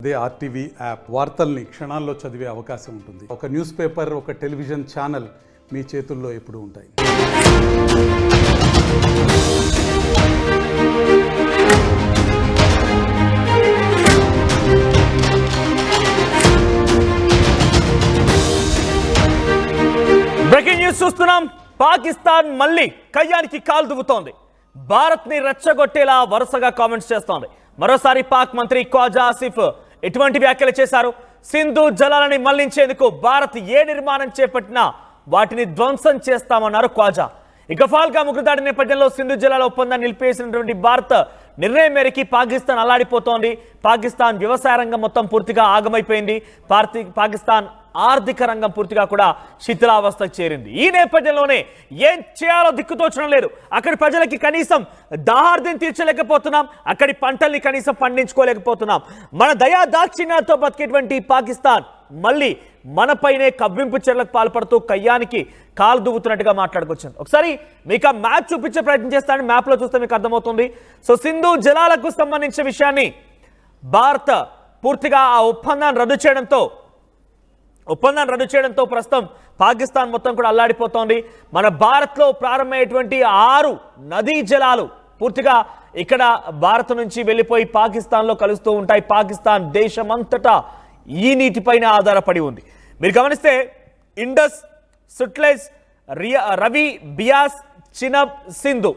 అదే RTV app వార్తల్ని క్షణాల్లో చదివే అవకాశం ఉంటుంది. ఒక న్యూస్ పేపర్, ఒక టెలివిజన్ ఛానల్ మీ చేతుల్లో ఎప్పుడూ ఉంటాయి. బ్రేకింగ్ న్యూస్ చూస్తున్నాం. పాకిస్తాన్ మళ్ళీ కయ్యానికి కాలు దువ్వుతోంది. భారత్ ని రెచ్చగొట్టేలా వరుసగా కామెంట్స్ చేస్తోంది. మరోసారి పాక్ మంత్రి ఖ్వాజా ఆసిఫ్ ఎటువంటి వ్యాఖ్యలు చేశారు? సింధు జలాలని మళ్లించేందుకు భారత్ ఏ నిర్మాణం చేపట్టినా వాటిని ధ్వంసం చేస్తామన్నారు ఖ్వాజా. ఇక ఫాల్గా ఉగ్రదాడి నేపథ్యంలో సింధు జలాల ఒప్పందాన్ని నిలిపేసినటువంటి భారత్ నిర్ణయం మేరకు పాకిస్తాన్ అల్లాడిపోతోంది. పాకిస్తాన్ వ్యవసాయ రంగం మొత్తం పూర్తిగా ఆగమైపోయింది. పాకిస్తాన్ ఆర్థిక రంగం పూర్తిగా కూడా శిథిలావస్థకు చేరింది. ఈ నేపథ్యంలోనే ఏం చేయాలో దిక్కుతోచడం లేదు. అక్కడి ప్రజలకి కనీసం దాహార్దిని తీర్చలేకపోతున్నాం. అక్కడి పంటల్ని కనీసం పండించుకోలేకపోతున్నాం. మన దయా దాక్షిణ్యాలతో బతికేటువంటి పాకిస్తాన్ మళ్ళీ మనపైనే కవ్వింపు చర్యలకు పాల్పడుతూ కయ్యానికి కాలు దువ్వుతున్నట్టుగా మాట్లాడుకొచ్చింది. ఒకసారి మీకు ఆ మ్యాప్ చూపించే ప్రయత్నం చేస్తానని మ్యాప్లో చూస్తే మీకు అర్థమవుతుంది. సో సింధు జలాలకు సంబంధించిన విషయాన్ని భారత్ పూర్తిగా ఆ ఒప్పందాన్ని రద్దు చేయడంతో ప్రస్తుతం పాకిస్తాన్ మొత్తం కూడా అల్లాడిపోతోంది. మన భారత్లో ప్రారంభమయ్యేటువంటి 6 నదీ జలాలు పూర్తిగా ఇక్కడ భారత్ నుంచి వెళ్ళిపోయి పాకిస్తాన్లో కలుస్తూ ఉంటాయి. పాకిస్తాన్ దేశమంతటా ఈ నీటిపైన ఆధారపడి ఉంది. మీరు గమనిస్తే ఇండస్, సుట్లెజ్, రవి, బియాస్, చినబ్, సింధు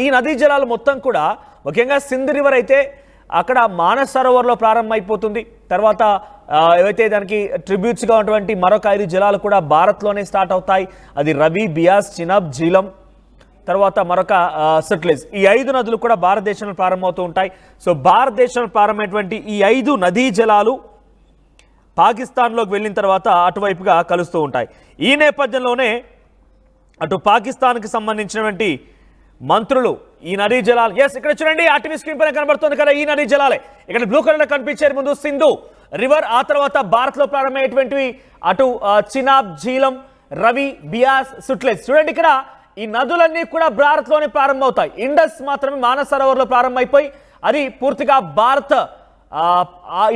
ఈ నదీ జలాలు మొత్తం కూడా ముఖ్యంగా సింధు రివర్ అయితే అక్కడ మానస్ సరోవర్లో ప్రారంభమైపోతుంది. తర్వాత ఏవైతే దానికి ట్రిబ్యూట్స్గా ఉన్నటువంటి మరొక 5 జలాలు కూడా భారత్లోనే స్టార్ట్ అవుతాయి. అది రవి, బియాస్, చినబ్, జీలం, తర్వాత మరొక సట్లెజ్. ఈ 5 నదులు కూడా భారతదేశంలో ప్రారంభమవుతూ ఉంటాయి. సో భారతదేశంలో ప్రారంభమైనటువంటి ఈ 5 నదీ జలాలు పాకిస్తాన్లోకి వెళ్ళిన తర్వాత అటువైపుగా కలుస్తూ ఉంటాయి. ఈ నేపథ్యంలోనే అటు పాకిస్తాన్కి సంబంధించినటువంటి మంత్రులు ఈ నదీ జలాలు ఇక్కడ చూడండి, ఆర్టీవీ స్క్రీన్ పైన కనబడుతుంది కదా, ఈ నదీ జలాలే ఇక్కడ బ్లూ కలర్లో కనిపించే ముందు సింధు రివర్, ఆ తర్వాత భారత్లో ప్రారంభమయ్యేటువంటివి అటు చినాబ్, జీలం, రవి, బియాస్, సుట్లెజ్. చూడండి ఇక్కడ ఈ నదులన్నీ కూడా భారత్లోనే ప్రారంభమవుతాయి. ఇండస్ మాత్రమే మానస్ సరోవర్లో ప్రారంభమైపోయి అది పూర్తిగా భారత్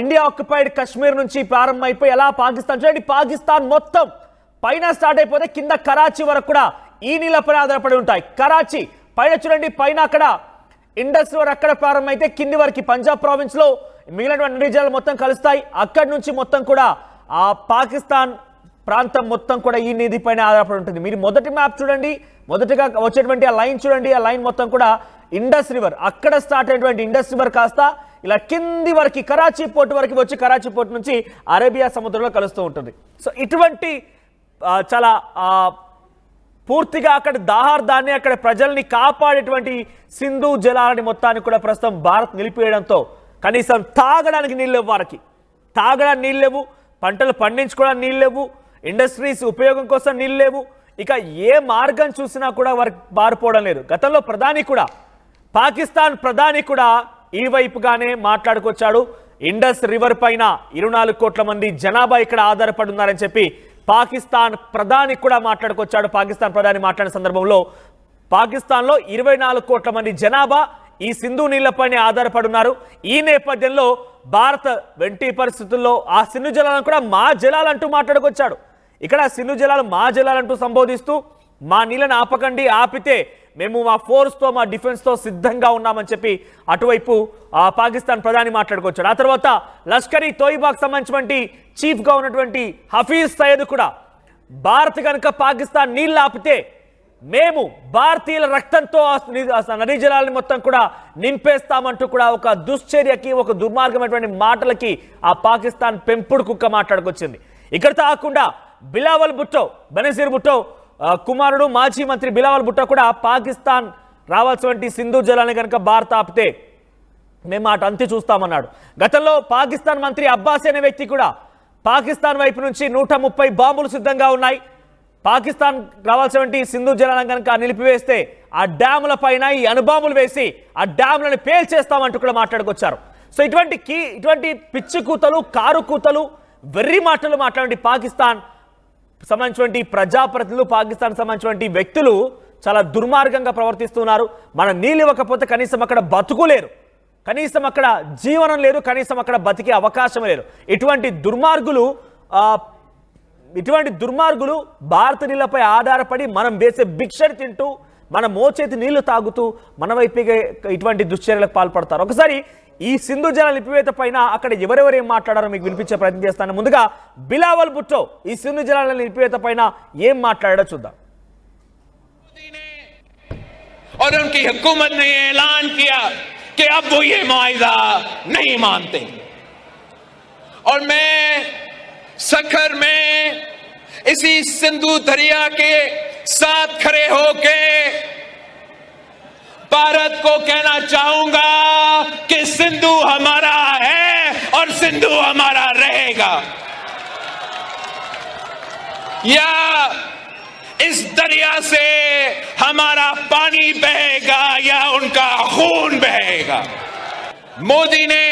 ఇండియా ఆక్యుపైడ్ కాశ్మీర్ నుంచి ప్రారంభమైపోయి ఎలా పాకిస్తాన్ చూడండి, పాకిస్తాన్ మొత్తం పైన స్టార్ట్ అయిపోతే కింద కరాచీ వరకు కూడా ఈ నీళ్ళపైన ఆధారపడి ఉంటాయి. కరాచీ పైన చూడండి, పైన అక్కడ ఇండస్ రివర్ అక్కడ ప్రారంభమైతే కింది వరకు పంజాబ్ ప్రావిన్స్ లో మిగిలినటువంటి నదీ జలాలు మొత్తం కలుస్తాయి. అక్కడి నుంచి మొత్తం కూడా ఆ పాకిస్తాన్ ప్రాంతం మొత్తం కూడా ఈ నది పైన ఆధారపడి ఉంటుంది. మీరు మొదటి మ్యాప్ చూడండి, మొదటిగా వచ్చేటువంటి ఆ లైన్ చూడండి, ఆ లైన్ మొత్తం కూడా ఇండస్ రివర్ అక్కడ స్టార్ట్ అయినటువంటి ఇండస్ రివర్ కాస్త ఇలా కింది వరకు కరాచీ పోర్ట్ వరకు వచ్చి కరాచీ పోర్ట్ నుంచి అరేబియా సముద్రంలో కలుస్తూ ఉంటుంది. సో ఇటువంటి చాలా పూర్తిగా అక్కడ దాహార్దాన్ని అక్కడ ప్రజల్ని కాపాడేటువంటి సింధు జలాలని మొత్తాన్ని కూడా ప్రస్తుతం భారత్ నిలిపివేయడంతో కనీసం తాగడానికి నీళ్ళు లేవు. వారికి తాగడానికి నీళ్ళు లేవు, పంటలు పండించుకోవడానికి నీళ్ళు లేవు, ఇండస్ట్రీస్ ఉపయోగం కోసం నీళ్ళు లేవు. ఇక ఏ మార్గం చూసినా కూడా వారికి మారిపోవడం లేదు. గతంలో పాకిస్తాన్ ప్రధాని కూడా ఈ వైపుగానే మాట్లాడుకొచ్చాడు. ఇండస్ రివర్ పైన 24 కోట్ల మంది జనాభా ఇక్కడ ఆధారపడి ఉన్నారని చెప్పి పాకిస్తాన్ ప్రధాని కూడా మాట్లాడుకొచ్చాడు. పాకిస్తాన్ ప్రధాని మాట్లాడిన సందర్భంలో పాకిస్తాన్లో 24 కోట్ల మంది జనాభా ఈ సింధు నీళ్లపైనే ఆధారపడి ఉన్నారు. ఈ నేపథ్యంలో భారత్ వెంటి పరిస్థితుల్లో ఆ సింధు జలాలను కూడా మా జలాలంటూ మాట్లాడుకొచ్చాడు. ఇక్కడ సింధు జలాలు మా జలాలంటూ సంబోధిస్తూ మా నీళ్ళని ఆపకండి, ఆపితే మేము మా ఫోర్స్తో మా డిఫెన్స్తో సిద్ధంగా ఉన్నామని చెప్పి అటువైపు పాకిస్తాన్ ప్రధాని మాట్లాడుకొచ్చాడు. ఆ తర్వాత లష్కర్-ఈ తోయిబాకు సంబంధించినటువంటి చీఫ్గా ఉన్నటువంటి హఫీజ్ సయ్యద్ కూడా భారత్ కనుక పాకిస్తాన్ నీళ్ళు ఆపితే మేము భారతీయుల రక్తంతో నదీ జలాలని మొత్తం కూడా నింపేస్తామంటూ కూడా ఒక దుశ్చర్యకి, ఒక దుర్మార్గమైనటువంటి మాటలకి ఆ పాకిస్తాన్ పెంపుడు కుక్క మాట్లాడుకొచ్చింది. ఇక్కడ కాకుండా బిలావల్ భుట్టో, బెనజీర్ భుట్టో కుమారుడు మాజీ మంత్రి బిలావల్ భుట్టో కూడా పాకిస్తాన్ రావాల్సినటువంటి సింధు జలాన్ని కనుక భారత్ ఆపితే మేము అటు అంతి చూస్తామన్నాడు. గతంలో పాకిస్తాన్ మంత్రి అబ్బాస్ అనే వ్యక్తి కూడా పాకిస్తాన్ వైపు నుంచి 130 బాంబులు సిద్ధంగా ఉన్నాయి, పాకిస్తాన్ రావాల్సినటువంటి సింధు జలాలను కనుక నిలిపివేస్తే ఆ డ్యాముల పైన ఈ అణుబాంబులు వేసి ఆ డ్యాములను పేల్చేస్తామంటూ కూడా మాట్లాడుకొచ్చారు. సో ఇటువంటి పిచ్చి కూతలు, కారు కూతలు, వెర్రి మాటలు మాట్లాడే పాకిస్తాన్ సంబంధించినటువంటి ప్రజాప్రతినిధులు, పాకిస్తాన్ సంబంధించినటువంటి వ్యక్తులు చాలా దుర్మార్గంగా ప్రవర్తిస్తున్నారు. మన నీళ్ళు ఇవ్వకపోతే కనీసం అక్కడ బతుకులేరు. కనీసం అక్కడ జీవనం లేదు, కనీసం అక్కడ బతికే అవకాశం లేదు. ఇటువంటి దుర్మార్గులు భారత నీళ్లపై ఆధారపడి మనం వేసే భిక్షని తింటూ మన మోచేతి నీళ్లు తాగుతూ మన వైపుగా ఇటువంటి దుశ్చర్యలకు పాల్పడతారు. ఒకసారి ఈ సింధు జలాల నిలిపివేత పైన అక్కడ ఎవరెవరు ఏం మాట్లాడారో మీకు వినిపించే ప్రయత్నం చేస్తాను. ముందుగా బిలావల్ భుట్టో ఈ సింధు జలాల నిలిపివేత పైన ఏం మాట్లాడాడో చూద్దాం. और उनकी हुकूमत ने ऐलान किया कि अब वो ये मुआहिदा नहीं मानते और मैं सखर में इसी सिंधु दरिया के साथ खड़े होके भारत को कहना चाहूंगा कि सिंधु हमारा है और सिंधु हमारा रहेगा. या इस दरिया से हमारा पानी बहेगा या उनका खून बहेगा. मोदी ने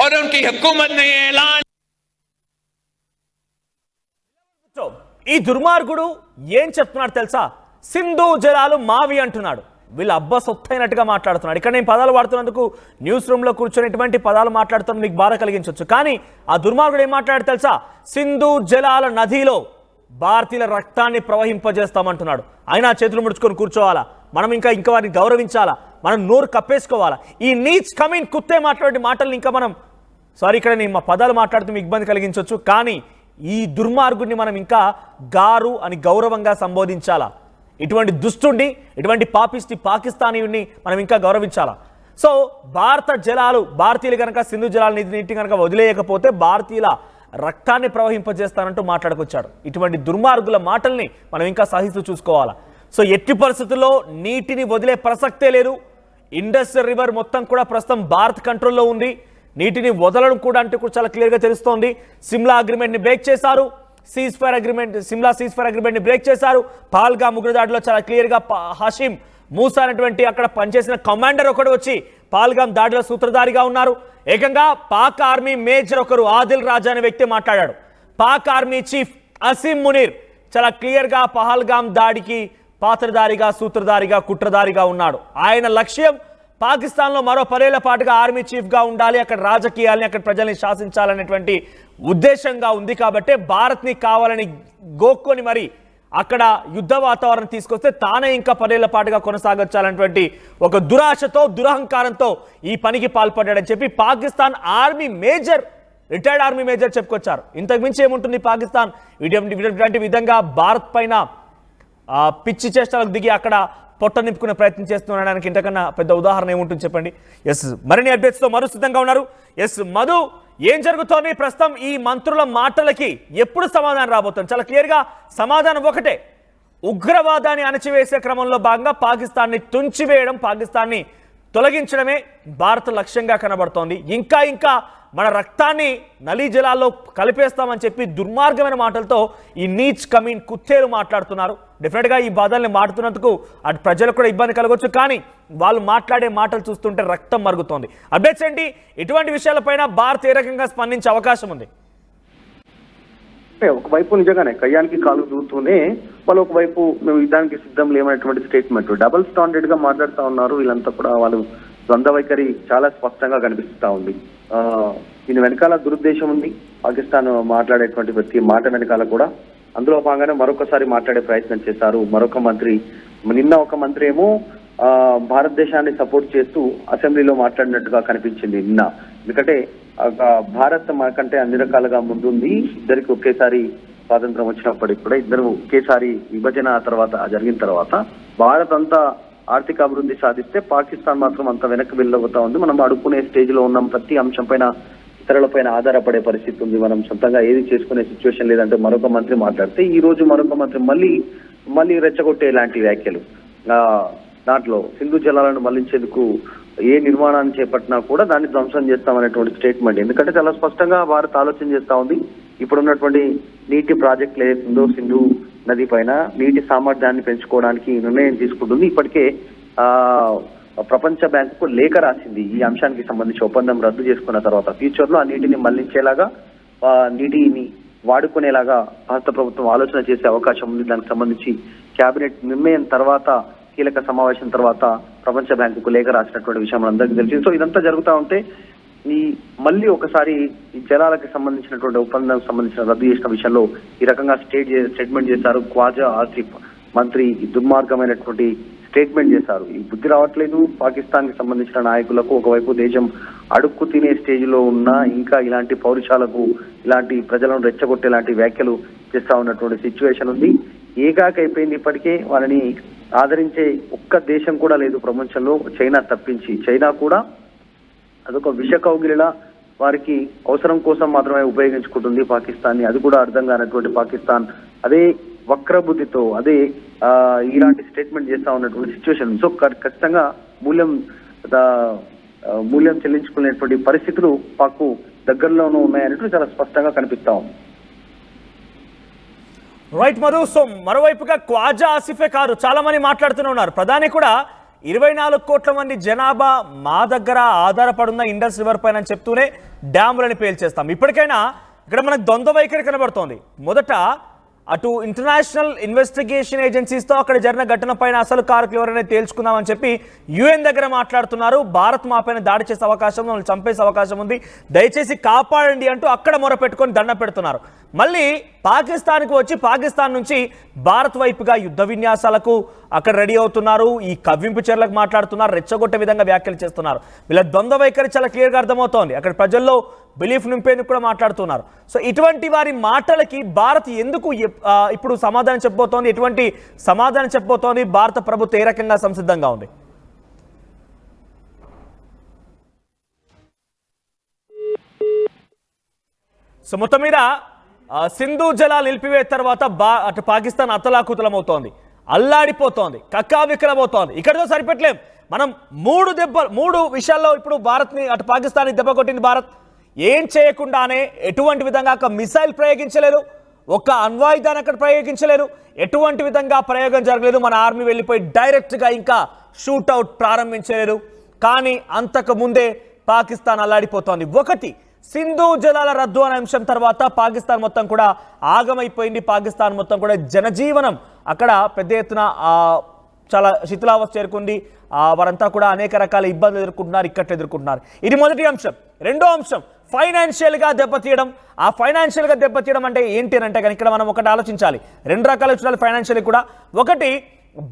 और उनकी हुकूमत ने ऐलान. ఈ దుర్మార్గుడు ఏం చెప్తున్నాడు తెలుసా? సింధు జలాలు మావి అంటున్నాడు. వీళ్ళు అబ్బా సొత్తైనట్టుగా మాట్లాడుతున్నాడు. ఇక్కడ నేను పదాలు వాడుతున్నందుకు న్యూస్ రూమ్లో కూర్చొని పదాలు మాట్లాడుతున్న మీకు బాధ కలిగించవచ్చు. కానీ ఆ దుర్మార్గుడు ఏం మాట్లాడాడు తెలుసా? సింధు జలాల నదిలో భారతీయుల రక్తాన్ని ప్రవహింపజేస్తామంటున్నాడు. అయినా చేతులు ముడుచుకొని కూర్చోవాలా? మనం ఇంకా వారిని గౌరవించాలా? మనం నోరు కప్పేసుకోవాలా? ఈ నీచ్ కమీన్ కుత్తే మాట్లాడే మాటల్ని ఇంకా మనం ఇక్కడ నేను మా పదాలు మాట్లాడుతూ మీకు ఇబ్బంది కలిగించవచ్చు. కానీ ఈ దుర్మార్గుడిని మనం ఇంకా గారు అని గౌరవంగా సంబోధించాలా? ఇటువంటి దుష్టుడిని, ఇటువంటి పాపిస్టి పాకిస్తానీయుడిని మనం ఇంకా గౌరవించాలా? సో భారత జలాలు, భారతీయులు కనుక సింధు జలాల నీటిని కనుక వదిలేయకపోతే భారతీయుల రక్తాన్ని ప్రవహింపజేస్తానంటూ మాట్లాడుకొచ్చాడు. ఇటువంటి దుర్మార్గుల మాటల్ని మనం ఇంకా సహిస్తూ చూసుకోవాలా? సో ఎట్టి పరిస్థితుల్లో నీటిని వదిలే ప్రసక్తే లేదు. ఇండస్ రివర్ మొత్తం కూడా ప్రస్తుతం భారత్ కంట్రోల్లో ఉంది. నీటిని వదలడం కూడా అంటే చాలా క్లియర్గా తెలుస్తోంది. సిమ్లా అగ్రిమెంట్ని బ్రేక్ చేశారు. సిమ్లా సీజ్ ఫైర్ అగ్రిమెంట్ని బ్రేక్ చేశారు. పహల్గామ్ ఉగ్రదాడిలో చాలా క్లియర్గా హషీం మూసా అనేటువంటి అక్కడ పనిచేసిన కమాండర్ ఒకడు వచ్చి పహల్గామ్ దాడిలో సూత్రధారిగా ఉన్నారు. ఏకంగా పాక్ ఆర్మీ మేజర్ ఒకరు ఆదిల్ రాజా అనే వ్యక్తి మాట్లాడాడు. పాక్ ఆర్మీ చీఫ్ అసీం మునీర్ చాలా క్లియర్గా పహల్గామ్ దాడికి పాత్రధారిగా, సూత్రధారిగా, కుట్రధారిగా ఉన్నాడు. ఆయన లక్ష్యం పాకిస్తాన్లో మరో 10 ఏళ్ల పాటుగా ఆర్మీ చీఫ్గా ఉండాలి, అక్కడ రాజకీయాల్ని, అక్కడ ప్రజల్ని శాసించాలనేటువంటి ఉద్దేశంగా ఉంది. కాబట్టి భారత్ని కావాలని గోక్కొని మరి అక్కడ యుద్ధ వాతావరణం తీసుకొస్తే తానే ఇంకా 10 ఏళ్ల పాటుగా కొనసాగించాలనేటువంటి ఒక దురాశతో, దురహంకారంతో ఈ పనికి పాల్పడ్డాడని చెప్పి Pakistan army major, retired army major చెప్పుకొచ్చారు. ఇంతకు మించి ఏముంటుంది? పాకిస్తాన్ ఇటువంటి విధంగా భారత్ పైన పిచ్చి చేష్టలకు దిగి అక్కడ పొట్ట నింపుకునే ప్రయత్నం చేస్తున్నాడానికి ఇంతకన్నా పెద్ద ఉదాహరణ ఏముంటుంది చెప్పండి? ఎస్, మరిన్ని అప్డేట్స్తో మరో సిద్ధంగా ఉన్నారు. ఎస్ మధు, ఏం జరుగుతోంది ప్రస్తుతం? ఈ మంత్రుల మాటలకి ఎప్పుడు సమాధానం రాబోతుంది? చాలా క్లియర్గా సమాధానం ఒకటే, ఉగ్రవాదాన్ని అణచివేసే క్రమంలో భాగంగా పాకిస్తాన్ని తుంచివేయడం, పాకిస్తాన్ని తొలగించడమే భారత లక్ష్యంగా కనబడుతోంది. ఇంకా మన రక్తాన్ని నలీ జలాల్లో కలిపేస్తామని చెప్పి దుర్మార్గమైన మాటలతో ఈ నీచ్ కమీన్ కుత్తేలు మాట్లాడుతున్నారు. డెఫినెట్గా ఈ బాధల్ని మాట్లాడుతున్నందుకు అటు ప్రజలకు కూడా ఇబ్బంది కలగవచ్చు. కానీ వాళ్ళు మాట్లాడే మాటలు చూస్తుంటే రక్తం మరుగుతోంది. అప్డేట్స్ ఏంటి? ఇటువంటి విషయాలపైన భారత్ ఏ రకంగా స్పందించే అవకాశం ఉంది? ఒకవైపు నిజంగానే కయ్యానికి కాలు దూతూనే వాళ్ళు ఒకవైపు మేము యుద్ధానికి సిద్ధం లేమనేటువంటి స్టేట్మెంట్, డబుల్ స్టాండర్డ్ గా మాట్లాడుతూ ఉన్నారు. వీళ్ళంతా కూడా వాళ్ళు ద్వంద్వ వైఖరి చాలా స్పష్టంగా కనిపిస్తూ ఉంది. దీని వెనకాల దురుద్దేశం ఉంది. పాకిస్తాన్ మాట్లాడేటువంటి ప్రతి మాట వెనకాల కూడా అందులో భాగంగానే మరొకసారి మాట్లాడే ప్రయత్నం చేశారు మరొక మంత్రి. నిన్న ఒక మంత్రి ఏమో భారతదేశాన్ని సపోర్ట్ చేస్తూ అసెంబ్లీలో మాట్లాడినట్టుగా కనిపించింది నిన్న. ఎందుకంటే భారత్ మనకంటే అన్ని రకాలుగా ముందుంది. ఇద్దరికి ఒకేసారి స్వాతంత్రం వచ్చినప్పటికి కూడా ఇద్దరు ఒకేసారి విభజన తర్వాత జరిగిన తర్వాత భారత్ అంతా ఆర్థిక అభివృద్ధి సాధిస్తే పాకిస్తాన్ మాత్రం అంత వెనక్కి వెళ్ళబోతా ఉంది. మనం అడుక్కునే స్టేజ్ లో ఉన్నాం. ప్రతి అంశం పైన ఇతరులపైన ఆధారపడే పరిస్థితి ఉంది. మనం సొంతంగా ఏది చేసుకునే సిచ్యువేషన్ లేదంటే మరొక మంత్రి మాట్లాడితే ఈ రోజు మరొక మంత్రి మళ్ళీ రెచ్చగొట్టే లాంటి వ్యాఖ్యలు. దాంట్లో సింధు జలాలను మళ్లించేందుకు ఏ నిర్మాణాన్ని చేపట్టినా కూడా దాన్ని ధ్వంసం చేస్తామనేటువంటి స్టేట్మెంట్. ఎందుకంటే చాలా స్పష్టంగా భారత్ ఆలోచన చేస్తా ఉంది. ఇప్పుడున్నటువంటి నీటి ప్రాజెక్టులు ఏదైతుందో సింధు నది పైన నీటి సామర్థ్యాన్ని పెంచుకోవడానికి నిర్ణయం తీసుకుంటుంది. ఇప్పటికే ప్రపంచ బ్యాంకుకు లేఖ రాసింది ఈ అంశానికి సంబంధించి. ఒప్పందం రద్దు చేసుకున్న తర్వాత ఫ్యూచర్ లో ఆ నీటిని మళ్లించేలాగా, నీటిని వాడుకునేలాగా భారత ప్రభుత్వం ఆలోచన చేసే అవకాశం ఉంది. దానికి సంబంధించి కేబినెట్ నిర్ణయం తర్వాత కీలక సమావేశం తర్వాత ప్రపంచ బ్యాంకుకు లేఖ రాసినటువంటి విషయం మనందరికీ తెలిసింది. సో ఇదంతా జరుగుతూ ఉంటే ఈ మళ్ళీ ఒకసారి ఈ జలాలకు సంబంధించినటువంటి ఒప్పందం సంబంధించిన రద్దు చేసిన విషయంలో ఈ రకంగా స్టేట్మెంట్ చేశారు ఖ్వాజా ఆసిఫ్ మంత్రి. ఈ దుర్మార్గమైనటువంటి స్టేట్మెంట్ చేశారు. ఈ బుద్ధి రావట్లేదు పాకిస్తాన్ కి సంబంధించిన నాయకులకు. ఒకవైపు దేశం అడుక్కు తినే స్టేజ్ లో ఉన్న ఇంకా ఇలాంటి పౌరుషాలకు, ఇలాంటి ప్రజలను రెచ్చగొట్టేలాంటి వ్యాఖ్యలు చేస్తా ఉన్నటువంటి సిచ్యువేషన్ ఉంది. ఏకాకైపోయింది. ఇప్పటికే వాళ్ళని ఆదరించే ఒక్క దేశం కూడా లేదు ప్రపంచంలో, చైనా తప్పించి. చైనా కూడా అదొక విష కౌగిలిలా వారికి అవసరం కోసం మాత్రమే ఉపయోగించుకుంటుంది పాకిస్తాన్ ని. అది కూడా అర్థం కానటువంటి పాకిస్తాన్ అదే వక్రబుద్ధితో అదే ఇలాంటి స్టేట్మెంట్ చేస్తా ఉన్నటువంటి సిచ్యువేషన్. సో ఖచ్చితంగా మూల్యం చెల్లించుకునేటువంటి పరిస్థితులు పాక్ దగ్గరలోనూ ఉన్నాయన్నట్టు చాలా స్పష్టంగా కనిపిస్తా ఉంది. రైట్ మధు. సో మరోవైపుగా ఖ్వాజా ఆసిఫే కాదు, చాలా మంది మాట్లాడుతూనే ఉన్నారు. ప్రధాని కూడా 24 కోట్ల మంది జనాభా మా దగ్గర ఆధారపడున్న ఇండస్ రివర్ పైన అని చెప్తూనే డ్యాములని పేల్చేస్తాం. ఇప్పటికైనా ఇక్కడ మనకు ద్వంద్వ వైఖరి కనబడుతోంది. మొదట అటు ఇంటర్నేషనల్ ఇన్వెస్టిగేషన్ ఏజెన్సీస్తో అక్కడ జరిగిన ఘటన పైన అసలు కారకులు ఎవరైనా తేల్చుకుందామని చెప్పి యుఎన్ దగ్గర మాట్లాడుతున్నారు. భారత్ మా పైన దాడి చేసే అవకాశం, మమ్మల్ని చంపేసే అవకాశం ఉంది, దయచేసి కాపాడండి అంటూ అక్కడ మొరపెట్టుకొని దండ పెడుతున్నారు. మళ్ళీ పాకిస్తాన్కు వచ్చి పాకిస్తాన్ నుంచి భారత్ వైపుగా యుద్ధ విన్యాసాలకు అక్కడ రెడీ అవుతున్నారు. ఈ కవ్వింపు చర్యలకు మాట్లాడుతున్నారు, రెచ్చగొట్టే విధంగా వ్యాఖ్యలు చేస్తున్నారు. వీళ్ళ ద్వంద్వ వైఖరి చాలా క్లియర్గా అర్థమవుతోంది. అక్కడ ప్రజల్లో బిలీఫ్ నింపేందుకు కూడా మాట్లాడుతున్నారు. సో ఇటువంటి వారి మాటలకి భారత్ ఎందుకు ఇప్పుడు సమాధానం చెప్పబోతోంది? ఎటువంటి సమాధానం చెప్పబోతోంది? భారత ప్రభుత్వం ఏ రకంగా సంసిద్ధంగా ఉంది? సో మొత్తం మీద సింధు జలాలు నిలిపివేత తర్వాత అటు పాకిస్తాన్ అతలాకుతలమవుతోంది, అల్లాడిపోతోంది, కక్కావికలమవుతోంది. ఇక్కడితో సరిపెట్టలేం. మనం మూడు విషయాల్లో ఇప్పుడు భారత్ని అటు పాకిస్తాన్ని దెబ్బ కొట్టింది భారత్. ఏం చేయకుండానే ఎటువంటి విధంగా ఒక మిసైల్ ప్రయోగించలేదు, ఒక అణ్వాయుధాన్ని అక్కడ ప్రయోగించలేదు, ఎటువంటి విధంగా ప్రయోగం జరగలేదు. మన ఆర్మీ వెళ్ళిపోయి డైరెక్ట్గా ఇంకా షూట్అవుట్ ప్రారంభించలేదు. కానీ అంతకు ముందే పాకిస్తాన్ అల్లాడిపోతోంది. ఒకటి, సింధు జలాల రద్దు అనే అంశం తర్వాత పాకిస్తాన్ మొత్తం కూడా ఆగమైపోయింది. పాకిస్తాన్ మొత్తం కూడా జనజీవనం అక్కడ పెద్ద ఎత్తున చాలా శిథిలావస్థ చేరుకుంది. వారంతా కూడా అనేక రకాల ఇబ్బందులు ఎదుర్కొంటున్నారు, ఇక్కట్లు ఎదుర్కొంటున్నారు. ఇది మొదటి అంశం. రెండో అంశం ఫైనాన్షియల్గా దెబ్బతీయడం. ఆ ఫైనాన్షియల్గా దెబ్బతీయడం అంటే ఏంటి అని అంటే ఇక్కడ మనం ఒకటి ఆలోచించాలి. రెండు రకాల చూడాలి ఫైనాన్షియల్ కూడా. ఒకటి,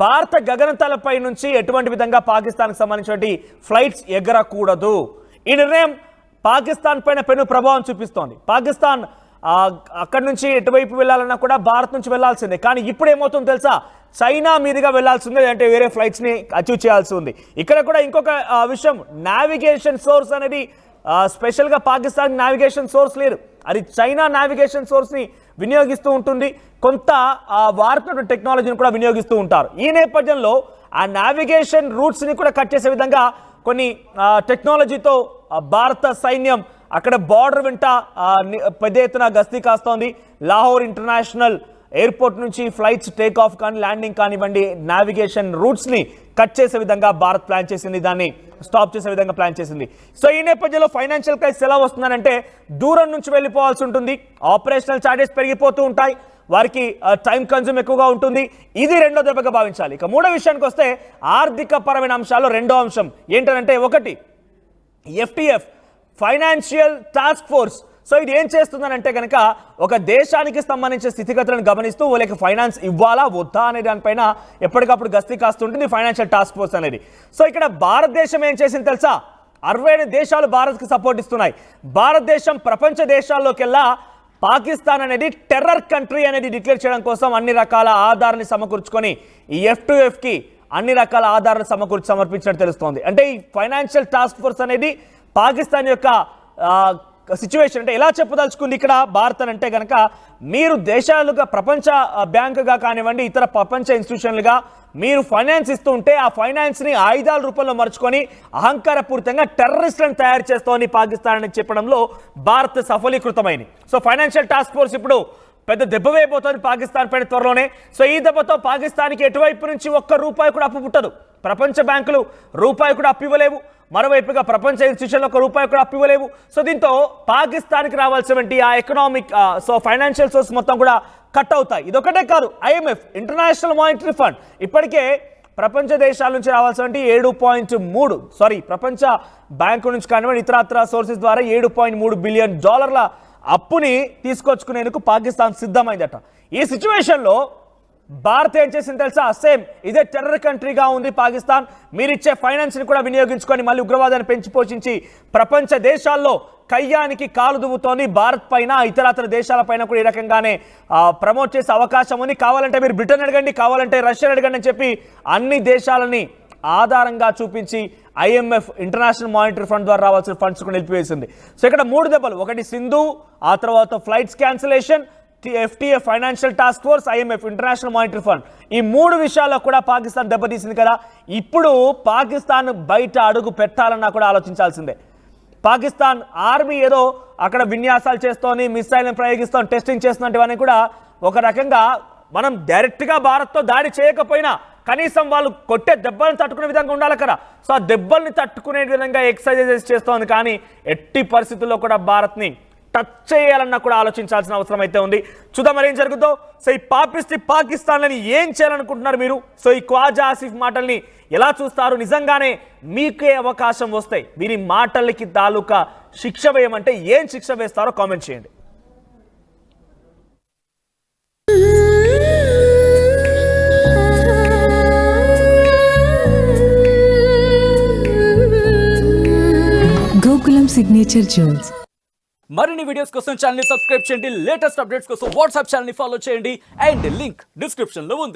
భారత గగనతలపై నుంచి ఎటువంటి విధంగా పాకిస్తాన్కి సంబంధించిన ఫ్లైట్స్ ఎగరకూడదు. ఈ నిర్ణయం పాకిస్తాన్ పైన పెను ప్రభావం చూపిస్తోంది. పాకిస్తాన్ అక్కడి నుంచి ఎటువైపు వెళ్ళాలన్నా కూడా భారత్ నుంచి వెళ్లాల్సిందే. కానీ ఇప్పుడు ఏమవుతుందో తెలుసా? చైనా మీదుగా వెళ్లాల్సిందే, అంటే వేరే ఫ్లైట్స్ని అచీవ్ చేయాల్సి ఉంది. ఇక్కడ కూడా ఇంకొక విషయం, నావిగేషన్ సోర్స్ అనేది స్పెషల్గా పాకిస్తాన్ నావిగేషన్ సోర్స్ లేదు, అది చైనా నావిగేషన్ సోర్స్ని వినియోగిస్తూ ఉంటుంది. కొంత వార్త టెక్నాలజీని కూడా వినియోగిస్తూ ఉంటారు. ఈ నేపథ్యంలో ఆ నావిగేషన్ రూట్స్ని కూడా కట్ చేసే విధంగా కొన్ని టెక్నాలజీతో భారత సైన్యం అక్కడ బార్డర్ వెంట పెద్ద ఎత్తున గస్తీ కాస్తోంది. లాహోర్ ఇంటర్నేషనల్ ఎయిర్పోర్ట్ నుంచి ఫ్లైట్స్ టేక్ ఆఫ్ కానీ ల్యాండింగ్ కానివ్వండి, నావిగేషన్ రూట్స్ని కట్ చేసే విధంగా భారత్ ప్లాన్ చేసింది, దాన్ని స్టాప్ చేసే విధంగా ప్లాన్ చేసింది. సో ఈ నేపథ్యంలో ఫైనాన్షియల్ క్రైసిస్ ఎలా వస్తుందనంటే దూరం నుంచి వెళ్ళిపోవాల్సి ఉంటుంది, ఆపరేషనల్ ఛార్జెస్ పెరిగిపోతూ ఉంటాయి, వారికి టైం కన్జ్యూమ్ ఎక్కువగా ఉంటుంది. ఇది రెండో దెబ్బగా భావించాలి. ఇక మూడో విషయానికి వస్తే ఆర్థిక పరమైన అంశాల్లో రెండో అంశం ఏంటంటే, ఒకటి ఎఫ్టిఎఫ్ ఫైనాన్షియల్ టాస్క్ ఫోర్స్. సో ఇది ఏం చేస్తుందనంటే కనుక ఒక దేశానికి సంబంధించిన స్థితిగతులను గమనిస్తూ వాళ్ళకి ఫైనాన్స్ ఇవ్వాలా వద్దా అనే దానిపైన ఎప్పటికప్పుడు గస్తీ కాస్తుంటుంది ఫైనాన్షియల్ టాస్క్ ఫోర్స్ అనేది. సో ఇక్కడ భారతదేశం ఏం చేసింది తెలుసా? 65 దేశాలు భారత్కి సపోర్ట్ ఇస్తున్నాయి. భారతదేశం ప్రపంచ దేశాల్లోకెల్లా పాకిస్తాన్ అనేది టెర్రర్ కంట్రీ అనేది డిక్లేర్ చేయడం కోసం అన్ని రకాల ఆధారాన్ని సమకూర్చుకొని ఈ F2Fకి అన్ని రకాల ఆధారాలు సమర్పించినట్టు తెలుస్తోంది. అంటే ఈ ఫైనాన్షియల్ టాస్క్ ఫోర్స్ అనేది పాకిస్తాన్ యొక్క సిచ్యువేషన్ అంటే ఎలా చెప్పదలుచుకుంది ఇక్కడ భారత్ అని అంటే కనుక, మీరు దేశాలుగా ప్రపంచ బ్యాంకుగా కానివ్వండి, ఇతర ప్రపంచ ఇన్స్టిట్యూషన్లుగా మీరు ఫైనాన్స్ ఇస్తూ ఉంటే ఆ ఫైనాన్స్ని ఆయుధాల రూపంలో మర్చుకొని అహంకారపూరితంగా టెర్రరిస్టులను తయారు చేస్తోంది పాకిస్తాన్ అని చెప్పడంలో భారత్ సఫలీకృతమైంది. సో ఫైనాన్షియల్ టాస్క్ ఫోర్స్ ఇప్పుడు పెద్ద దెబ్బ వేయబోతోంది పాకిస్తాన్ పైన త్వరలోనే. సో ఈ దెబ్బతో పాకిస్తాన్కి ఎటువైపు నుంచి ₹1 కూడా అప్పు పుట్టదు. ప్రపంచ బ్యాంకులు ₹1 కూడా అప్పు ఇవ్వలేవు, మరోవైపుగా ప్రపంచ ఇన్స్టిట్యూషన్లో ₹1 కూడా అప్పు ఇవ్వలేవు. సో దీంతో పాకిస్తాన్కి రావాల్సినటువంటి ఆ ఎకనామిక్ ఫైనాన్షియల్ సోర్స్ మొత్తం కూడా కట్ అవుతాయి. ఇదొకటే కాదు, IMF ఇంటర్నేషనల్ మానిటరీ ఫండ్ ఇప్పటికే ప్రపంచ దేశాల నుంచి రావాల్సిన 7.3 ప్రపంచ బ్యాంకు నుంచి కానివ్వండి ఇతరత్ర సోర్సెస్ ద్వారా $7.3 బిలియన్ అప్పుని తీసుకొచ్చుకునేందుకు పాకిస్తాన్ సిద్ధమైందట. ఈ సిచ్యువేషన్లో భారత్ ఏం చేసింది తెలుసా? సేమ్ ఇదే టెర్రర్ కంట్రీగా ఉంది పాకిస్తాన్. మీరిచ్చే ఫైనాన్స్ని కూడా వినియోగించుకొని మళ్ళీ ఉగ్రవాదాన్ని పెంచి పోషించి ప్రపంచ దేశాల్లో కయ్యానికి కాలు దువ్వుతోని భారత్ పైన ఇతరత్ర దేశాల పైన కూడా ఈ రకంగానే ప్రమోట్ చేసే అవకాశం ఉంది. కావాలంటే మీరు బ్రిటన్ అడగండి, కావాలంటే రష్యా అడగండి అని చెప్పి అన్ని దేశాలని ఆధారంగా చూపించి IMF ఇంటర్నేషనల్ మానిటరీ ఫండ్ ద్వారా రావాల్సిన ఫండ్స్ కూడా నిలిపివేసింది. సో ఇక్కడ 3 దెబ్బలు, ఒకటి సింధు, ఆ తర్వాత flights cancellation, FTA financial task force, IMF international monetary fund, ఈ 3 విషయాల్లో కూడా పాకిస్తాన్ దెబ్బతీసింది కదా. ఇప్పుడు పాకిస్తాన్ బయట అడుగు పెట్టాలన్నా కూడా ఆలోచించాల్సిందే. పాకిస్తాన్ ఆర్మీ ఏదో అక్కడ విన్యాసాలు చేస్తోంది, మిసైల్ని ప్రయోగిస్తోంది, టెస్టింగ్ చేస్తున్నట్టువన్నీ కూడా ఒక రకంగా మనం డైరెక్ట్గా భారత్తో దాడి చేయకపోయినా కనీసం వాళ్ళు కొట్టే దెబ్బలను తట్టుకునే విధంగా ఉండాలి కదా. సో ఆ దెబ్బల్ని తట్టుకునే విధంగా ఎక్సర్సైజెస్ చేస్తోంది. కానీ ఎట్టి పరిస్థితుల్లో కూడా భారత్ని టచ్ చేయాలన్నా కూడా ఆలోచించాల్సిన అవసరం అయితే ఉంది. చూద్దాం మరి ఏం జరుగుతుందో. సో ఈ పాపిస్టి పాకిస్తాన్లని ఏం చేయాలనుకుంటున్నారు మీరు? సో ఈ ఖ్వాజా ఆసిఫ్ మాటల్ని ఎలా చూస్తారు? నిజంగానే మీకే అవకాశం వస్తాయి వీరి మాటలకి తాలూకా శిక్ష వేయమంటే ఏం శిక్ష వేస్తారో కామెంట్ చేయండి. Gokulam signature jewels. మరిన్ని వీడియోస్ కోసం ఛానల్ ని సబ్స్క్రైబ్ చేయండి. లేటెస్ట్ అప్డేట్స్ కోసం వాట్సాప్ ఛానల్ ని ఫాలో చేయండి. అండ్ లింక్ డిస్క్రిప్షన్ లో ఉంది.